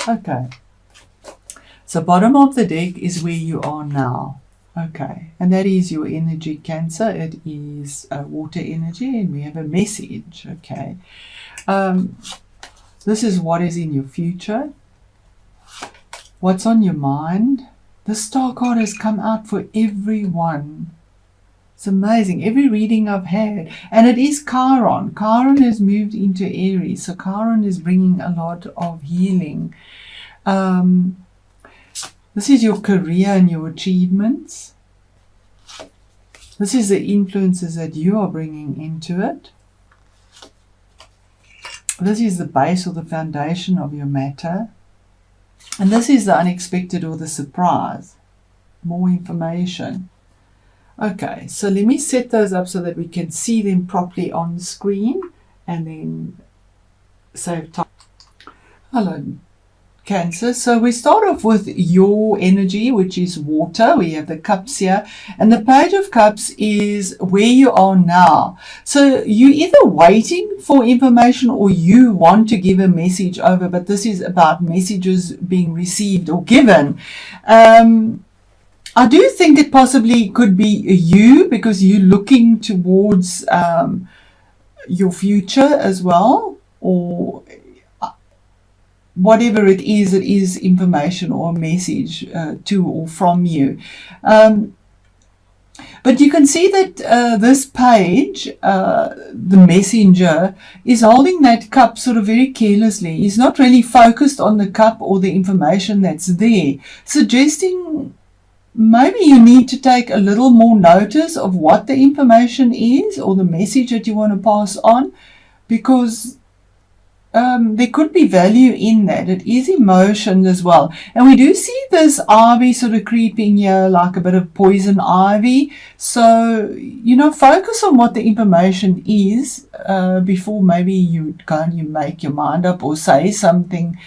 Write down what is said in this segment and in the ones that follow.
Okay. So bottom of the deck is where you are now. Okay. And that is your energy, Cancer. It is water energy, and we have a message. Okay. This is what is in your future. What's on your mind? The Star card has come out for everyone. It's amazing. Every reading I've had. And it is Chiron. Chiron has moved into Aries. So Chiron is bringing a lot of healing. This is your career and your achievements. This is the influences that you are bringing into it. This is the base or the foundation of your matter. And this is the unexpected or the surprise. More information. Okay, so let me set those up so that we can see them properly on the screen and then save time. Hello, Cancer. So we start off with your energy, which is water. We have the cups here, and the Page of Cups is where you are now. So you're either waiting for information or you want to give a message over, but this is about messages being received or given. I do think it possibly could be you, because you're looking towards your future as well, or whatever it is information or a message to or from you. But you can see that this page, the messenger, is holding that cup sort of very carelessly. He's not really focused on the cup or the information that's there, suggesting maybe you need to take a little more notice of what the information is or the message that you want to pass on, because there could be value in that. It is emotion as well. And we do see this ivy sort of creeping here, like a bit of poison ivy. So, focus on what the information is before maybe you go and you make your mind up or say something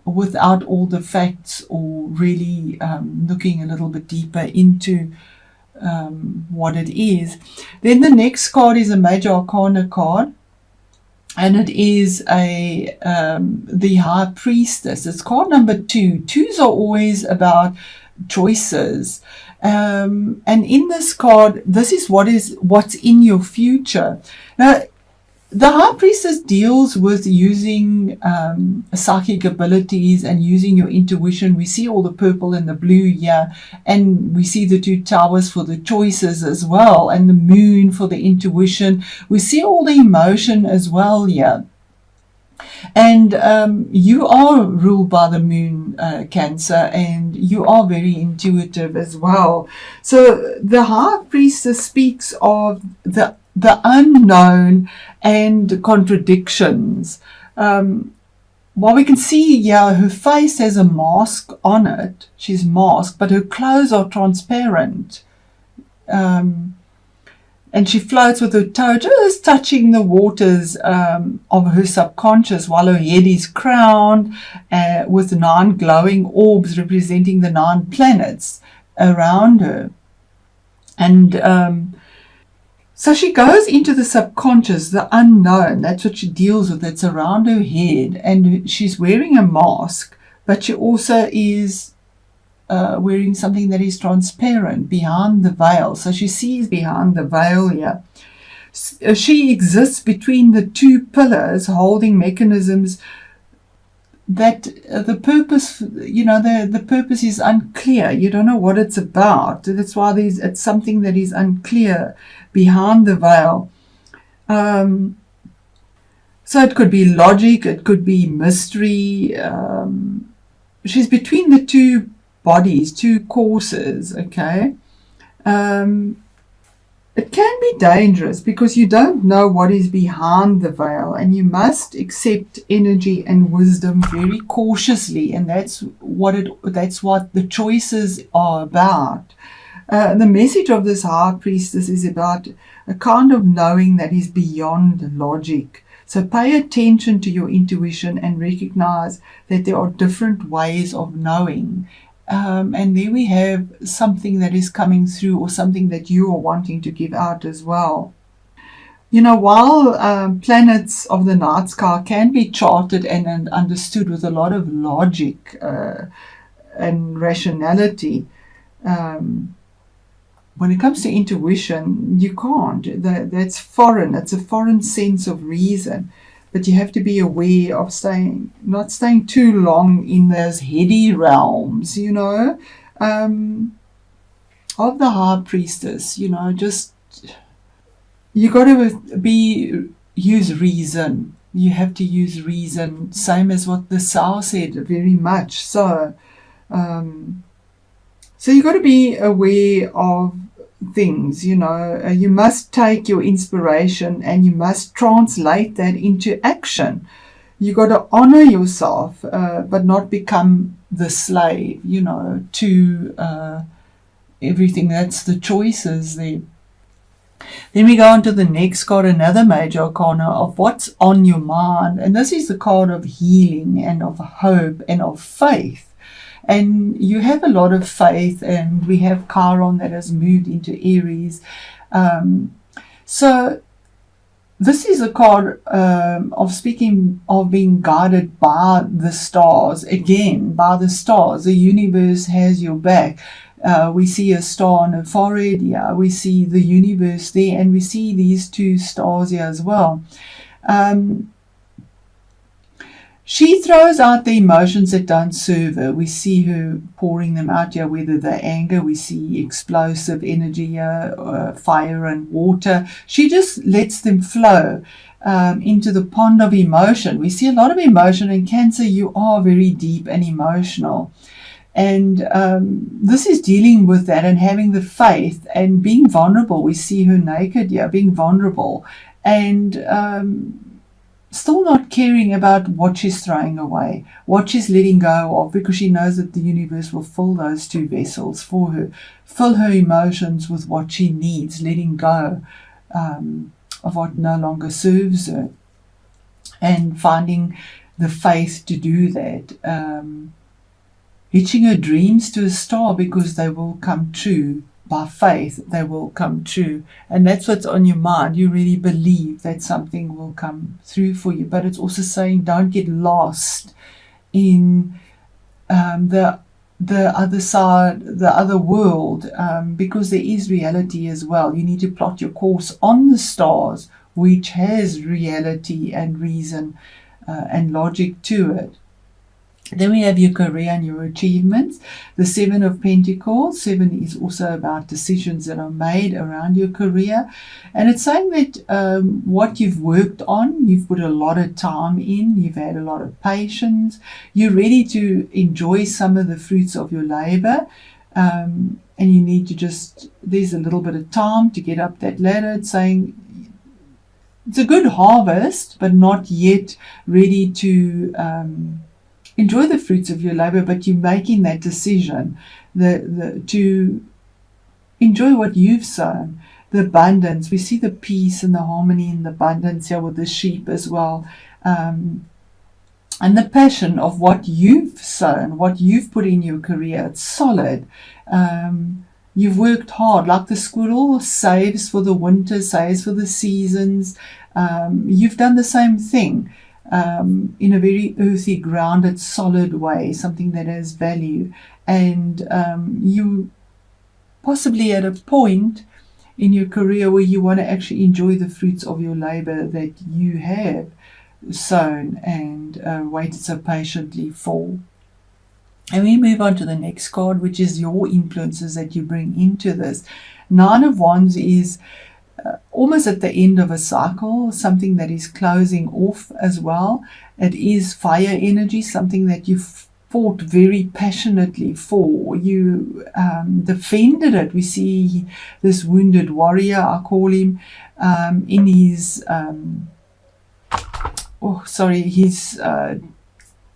without all the facts, or really looking a little bit deeper into what it is. Then the next card is a Major Arcana card. And it is the High Priestess. It's card number 2. 2s are always about choices. And in this card, this is what's in your future. Now, the High Priestess deals with using psychic abilities and using your intuition. We see all the purple and the blue here, and we see the 2 towers for the choices as well, and the moon for the intuition. We see all the emotion as well here. And you are ruled by the moon, Cancer, and you are very intuitive as well. So the High Priestess speaks of the unknown and contradictions. While we can see here her face has a mask on it, she's masked, but her clothes are transparent. And she floats with her toe just touching the waters of her subconscious, while her head is crowned with 9 glowing orbs representing the 9 planets around her. And so she goes into the subconscious, the unknown. That's what she deals with. It's around her head, and she's wearing a mask, but she also is wearing something that is transparent behind the veil. So she sees behind the veil here. She exists between the 2 pillars, holding mechanisms that the purpose, the purpose is unclear. You don't know what it's about. That's why it's something that is unclear behind the veil. So it could be logic, it could be mystery. She's between the 2 bodies, 2 courses, okay? It can be dangerous because you don't know what is behind the veil, and you must accept energy and wisdom very cautiously, and that's what the choices are about. The message of this High Priestess is about a kind of knowing that is beyond logic. So pay attention to your intuition and recognize that there are different ways of knowing. And there we have something that is coming through, or something that you are wanting to give out as well. While planets of the night sky can be charted and understood with a lot of logic and rationality, when it comes to intuition, you can't. That's foreign. It's a foreign sense of reason. But you have to be aware of not staying too long in those heady realms, of the high priestess, just, you got to use reason. You have to use reason, same as what the Sao said, very much so. So you got to be aware of things, you must take your inspiration and you must translate that into action. You got to honor yourself, but not become the slave, to everything. That's the choices there. Then we go on to the next card, another major arcana of what's on your mind. And this is the card of healing and of hope and of faith. And you have a lot of faith, and we have Chiron that has moved into Aries. So this is a card of speaking of being guided by the stars. Again, by the stars. The universe has your back. We see a star on a forehead here. We see the universe there, and we see these two stars here as well. She throws out the emotions that don't serve her. We see her pouring them out here, whether they're anger, we see explosive energy here, fire and water. She just lets them flow into the pond of emotion. We see a lot of emotion in Cancer. You are very deep and emotional. And this is dealing with that and having the faith and being vulnerable. We see her naked here, being vulnerable. And still not caring about what she's throwing away, what she's letting go of, because she knows that the universe will fill those two vessels for her, fill her emotions with what she needs, letting go of what no longer serves her, and finding the faith to do that, hitching her dreams to a star, because they will come true. By faith, they will come true. And that's what's on your mind. You really believe that something will come through for you. But it's also saying don't get lost in the other side, the other world, because there is reality as well. You need to plot your course on the stars, which has reality and reason and logic to it. Then we have your career and your achievements. The Seven of Pentacles. 7 is also about decisions that are made around your career. And it's saying that what you've worked on, you've put a lot of time in, you've had a lot of patience, you're ready to enjoy some of the fruits of your labor. And you need to there's a little bit of time to get up that ladder. It's saying it's a good harvest, but not yet ready to enjoy the fruits of your labor, but you're making that decision to enjoy what you've sown. The abundance, we see the peace and the harmony and the abundance here with the sheep as well, and the passion of what you've sown, what you've put in your career. It's solid. You've worked hard, like the squirrel saves for the winter, saves for the seasons. You've done the same thing. In a very earthy, grounded, solid way, something that has value. And you possibly at a point in your career where you want to actually enjoy the fruits of your labor that you have sown and waited so patiently for. And we move on to the next card, which is your influences that you bring into this. 9 of Wands is almost at the end of a cycle, something that is closing off as well. It is fire energy, something that you fought very passionately for. You defended it. We see this wounded warrior, I call him, in his his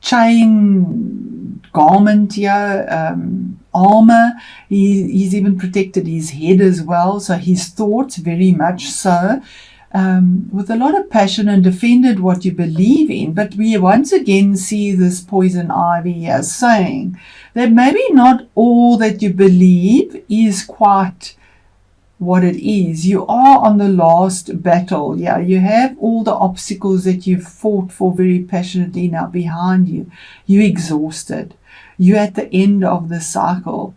chain garment here, armor. He's even protected his head as well, so his thoughts very much so, with a lot of passion, and defended what you believe in. But we once again see this poison ivy as saying that maybe not all that you believe is quite what it is. You are on the last battle. Yeah, you have all the obstacles that you've fought for very passionately now behind you. You're exhausted. You're at the end of the cycle.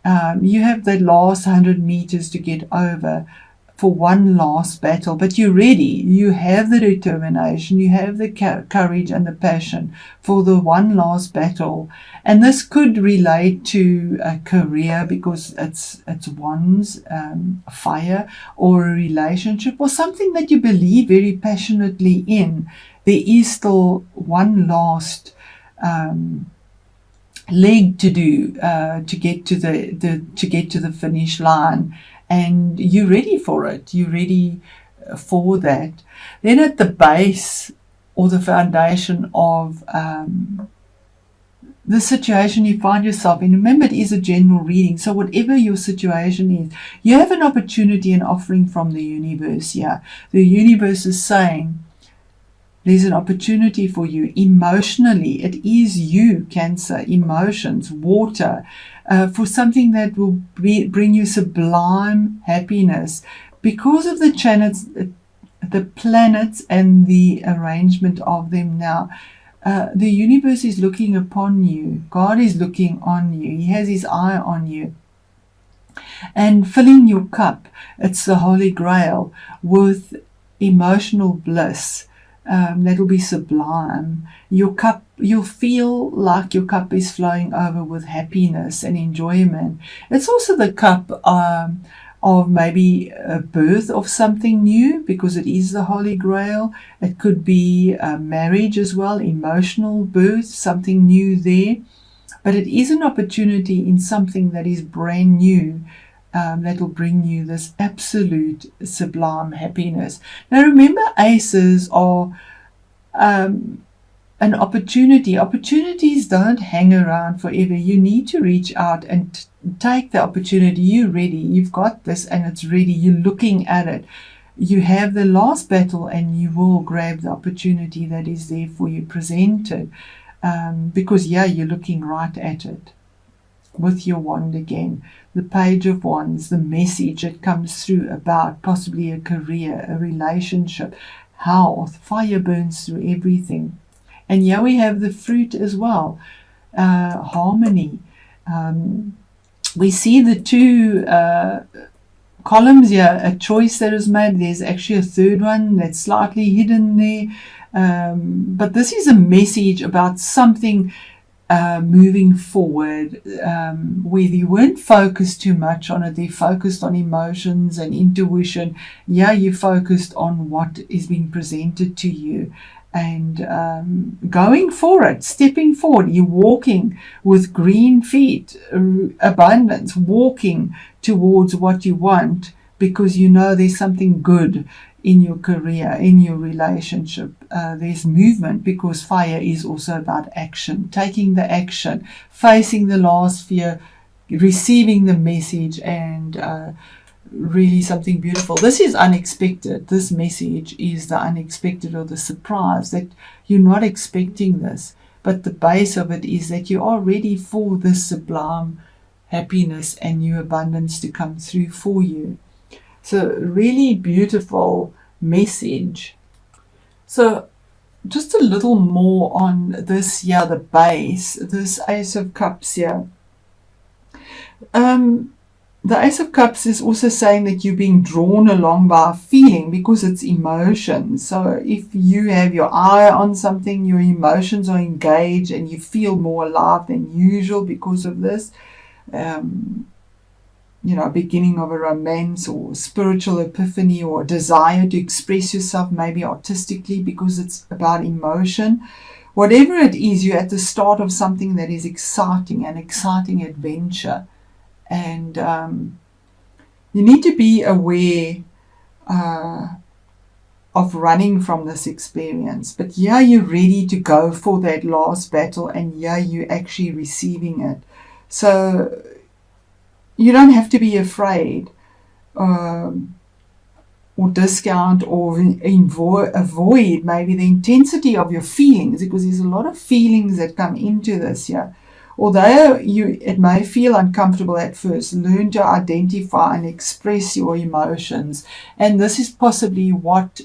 You have the last 100 meters to get over for one last battle, but you're ready. You have the determination, you have the courage and the passion for the one last battle. And this could relate to a career because it's one's fire, or a relationship, or something that you believe very passionately in. There is still one last leg to do to get to the finish line. And you're ready for it. You're ready for that. Then at the base or the foundation of the situation you find yourself in, remember it is a general reading. So whatever your situation is, you have an opportunity and offering from the universe here. The universe is saying, there's an opportunity for you emotionally. It is you, Cancer, emotions, water, for something that will bring you sublime happiness because of the planets and the arrangement of them now. The universe is looking upon you. God is looking on you. He has his eye on you. And filling your cup, it's the Holy Grail, with emotional bliss. That'll be sublime. Your cup, you'll feel like your cup is flowing over with happiness and enjoyment. It's also the cup of maybe a birth of something new, because it is the Holy Grail. It could be marriage as well, emotional birth, something new there. But it is an opportunity in something that is brand new. That will bring you this absolute sublime happiness. Now remember, aces are an opportunity. Opportunities don't hang around forever. You need to reach out and take the opportunity. You're ready. You've got this and it's ready. You're looking at it. You have the last battle and you will grab the opportunity that is there for you presented. Because you're looking right at it. With your wand again, the Page of Wands, the message that comes through about possibly a career, a relationship, health. Fire burns through everything. And here we have the fruit as well, harmony. We see the two columns here, a choice that is made. There's actually a third one that's slightly hidden there. But this is a message about something moving forward, where you weren't focused too much on it. They focused on emotions and intuition. You focused on what is being presented to you and going for it, stepping forward. You're walking with green feet, abundance, walking towards what you want, because you know there's something good in your career, in your relationship. There's movement, because fire is also about action, taking the action, facing the last fear, receiving the message, and really something beautiful. This is unexpected. This message is the unexpected, or the surprise, that you're not expecting this. But the base of it is that you are ready for this sublime happiness and new abundance to come through for you. So really beautiful message. So just a little more on this here, the base, this Ace of Cups here. The Ace of Cups is also saying that you're being drawn along by a feeling, because it's emotion. So if you have your eye on something, your emotions are engaged and you feel more alive than usual because of this. Beginning of a romance or spiritual epiphany, or a desire to express yourself maybe artistically, because it's about emotion. Whatever it is, you're at the start of something that is exciting, an exciting adventure. And you need to be aware of running from this experience. But you're ready to go for that last battle, and you're actually receiving it. So you don't have to be afraid or discount or avoid maybe the intensity of your feelings, because there's a lot of feelings that come into this here. Although it may feel uncomfortable at first, learn to identify and express your emotions. And this is possibly what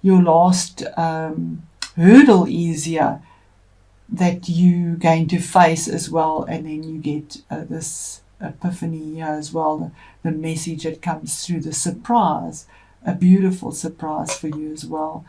your last hurdle is here that you're going to face as well. And then you get this epiphany here as well, the message that comes through, the surprise, a beautiful surprise for you as well.